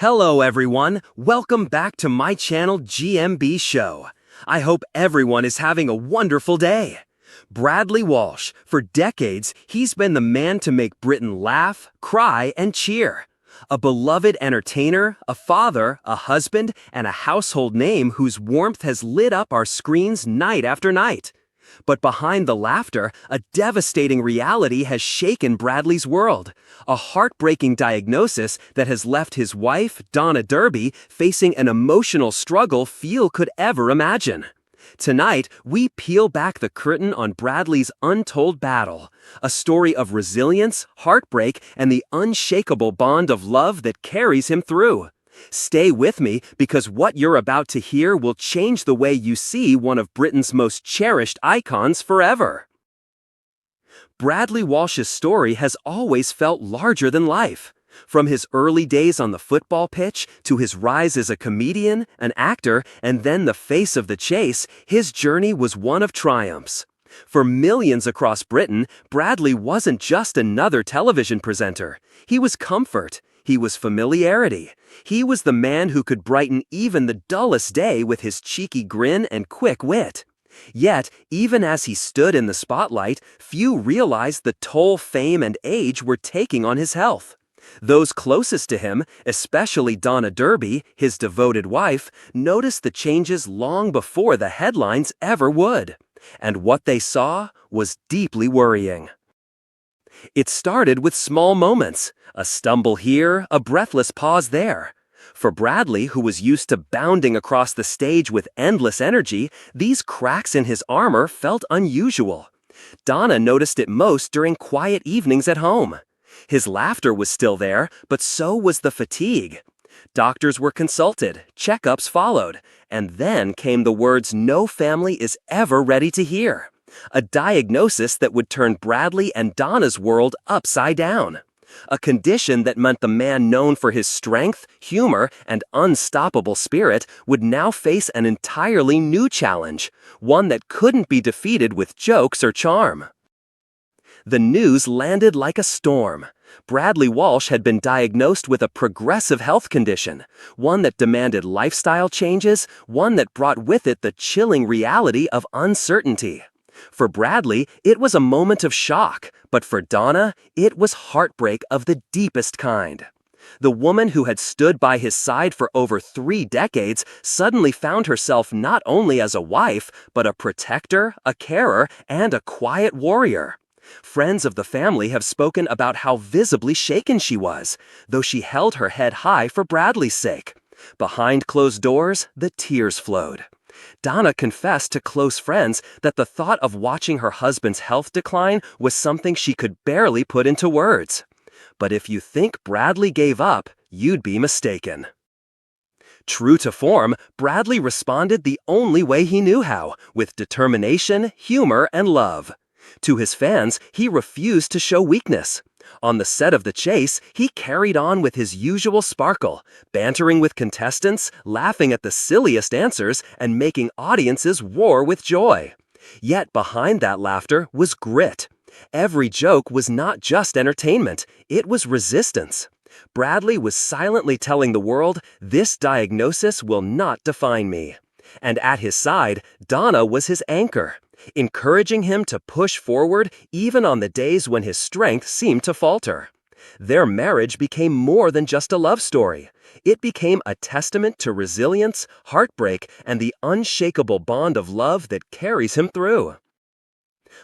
Hello everyone, welcome back to my channel GMB SHOW. I hope everyone is having a wonderful day. Bradley Walsh, for decades, he's been the man to make Britain laugh, cry, and cheer. A beloved entertainer, a father, a husband, and a household name whose warmth has lit up our screens night after night. But behind the laughter, a devastating reality has shaken Bradley's world. A heartbreaking diagnosis that has left his wife, Donna, facing an emotional struggle few could ever imagine. Tonight, we peel back the curtain on Bradley's untold battle, a story of resilience, heartbreak, and the unshakable bond of love that carries him through. Stay with me because what you're about to hear will change the way you see one of Britain's most cherished icons forever. Bradley Walsh's story has always felt larger than life. From his early days on the football pitch to his rise as a comedian, an actor, and then the face of the chase, his journey was one of triumphs. For millions across Britain, Bradley wasn't just another television presenter. He was comfort. He was familiarity. He was the man who could brighten even the dullest day with his cheeky grin and quick wit. Yet, even as he stood in the spotlight, few realized the toll fame and age were taking on his health. Those closest to him, especially Donna, his devoted wife, noticed the changes long before the headlines ever would. And what they saw was deeply worrying. It started with small moments, a stumble here, a breathless pause there. For Bradley, who was used to bounding across the stage with endless energy, these cracks in his armor felt unusual. Donna noticed it most during quiet evenings at home. His laughter was still there, but so was the fatigue. Doctors were consulted, checkups followed, and then came the words no family is ever ready to hear. A diagnosis that would turn Bradley and Donna's world upside down. A condition that meant the man known for his strength, humor, and unstoppable spirit would now face an entirely new challenge, one that couldn't be defeated with jokes or charm. The news landed like a storm. Bradley Walsh had been diagnosed with a progressive health condition, one that demanded lifestyle changes, one that brought with it the chilling reality of uncertainty. For Bradley, it was a moment of shock, but for Donna, it was heartbreak of the deepest kind. The woman who had stood by his side for over 3 decades suddenly found herself not only as a wife, but a protector, a carer, and a quiet warrior. Friends of the family have spoken about how visibly shaken she was, though she held her head high for Bradley's sake. Behind closed doors, the tears flowed. Donna confessed to close friends that the thought of watching her husband's health decline was something she could barely put into words. But if you think Bradley gave up, you'd be mistaken. True to form, Bradley responded the only way he knew how, with determination, humor, and love. To his fans, he refused to show weakness. On the set of The Chase, he carried on with his usual sparkle, bantering with contestants, laughing at the silliest answers, and making audiences roar with joy. Yet behind that laughter was grit. Every joke was not just entertainment, it was resistance. Bradley was silently telling the world, "This diagnosis will not define me." And at his side, Donna was his anchor, encouraging him to push forward even on the days when his strength seemed to falter. Their marriage became more than just a love story. It became a testament to resilience, heartbreak, and the unshakable bond of love that carries him through.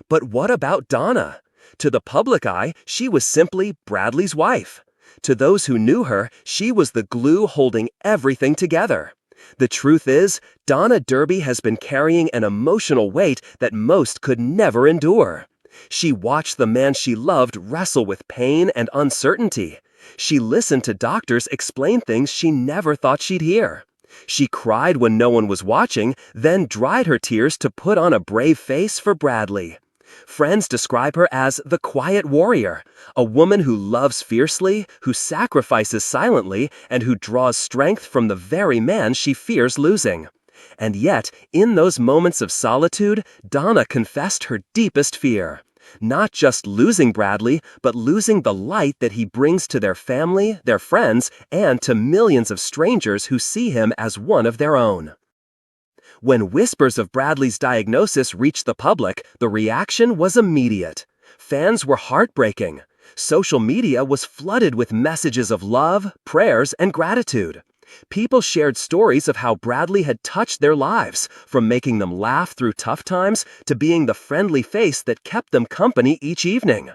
But what about Donna? To the public eye, she was simply Bradley's wife. To those who knew her, she was the glue holding everything together. The truth is, Donna has been carrying an emotional weight that most could never endure. She watched the man she loved wrestle with pain and uncertainty. She listened to doctors explain things she never thought she'd hear. She cried when no one was watching, then dried her tears to put on a brave face for Bradley. Friends describe her as the quiet warrior, a woman who loves fiercely, who sacrifices silently, and who draws strength from the very man she fears losing. And yet, in those moments of solitude, Donna confessed her deepest fear. Not just losing Bradley, but losing the light that he brings to their family, their friends, and to millions of strangers who see him as one of their own. When whispers of Bradley's diagnosis reached the public, the reaction was immediate. Fans were heartbreaking. Social media was flooded with messages of love, prayers, and gratitude. People shared stories of how Bradley had touched their lives, from making them laugh through tough times to being the friendly face that kept them company each evening.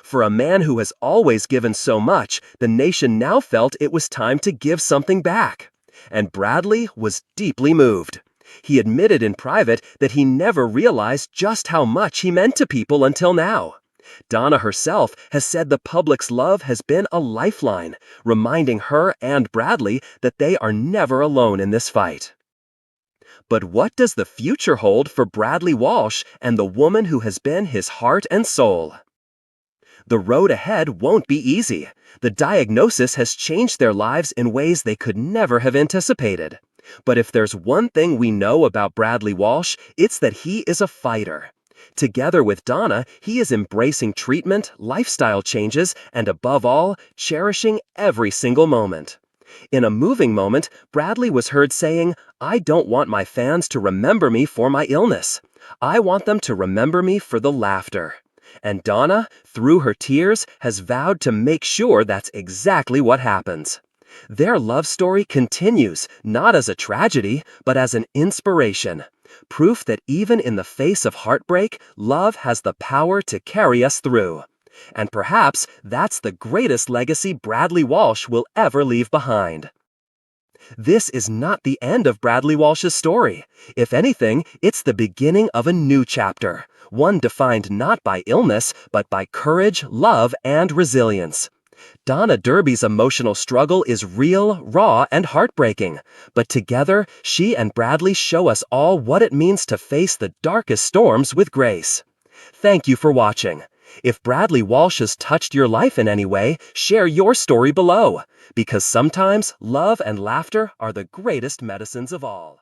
For a man who has always given so much, the nation now felt it was time to give something back. And Bradley was deeply moved. He admitted in private that he never realized just how much he meant to people until now. Donna herself has said the public's love has been a lifeline, reminding her and Bradley that they are never alone in this fight. But what does the future hold for Bradley Walsh and the woman who has been his heart and soul? The road ahead won't be easy. The diagnosis has changed their lives in ways they could never have anticipated. But if there's one thing we know about Bradley Walsh, it's that he is a fighter. Together with Donna, he is embracing treatment, lifestyle changes, and above all, cherishing every single moment. In a moving moment, Bradley was heard saying, "I don't want my fans to remember me for my illness. I want them to remember me for the laughter." And Donna, through her tears, has vowed to make sure that's exactly what happens. Their love story continues, not as a tragedy, but as an inspiration. Proof that even in the face of heartbreak, love has the power to carry us through. And perhaps that's the greatest legacy Bradley Walsh will ever leave behind. This is not the end of Bradley Walsh's story. If anything, it's the beginning of a new chapter, one defined not by illness, but by courage, love, and resilience. Donna Derby's emotional struggle is real, raw, and heartbreaking, but together, she and Bradley show us all what it means to face the darkest storms with grace. Thank you for watching. If Bradley Walsh has touched your life in any way, share your story below, because sometimes love and laughter are the greatest medicines of all.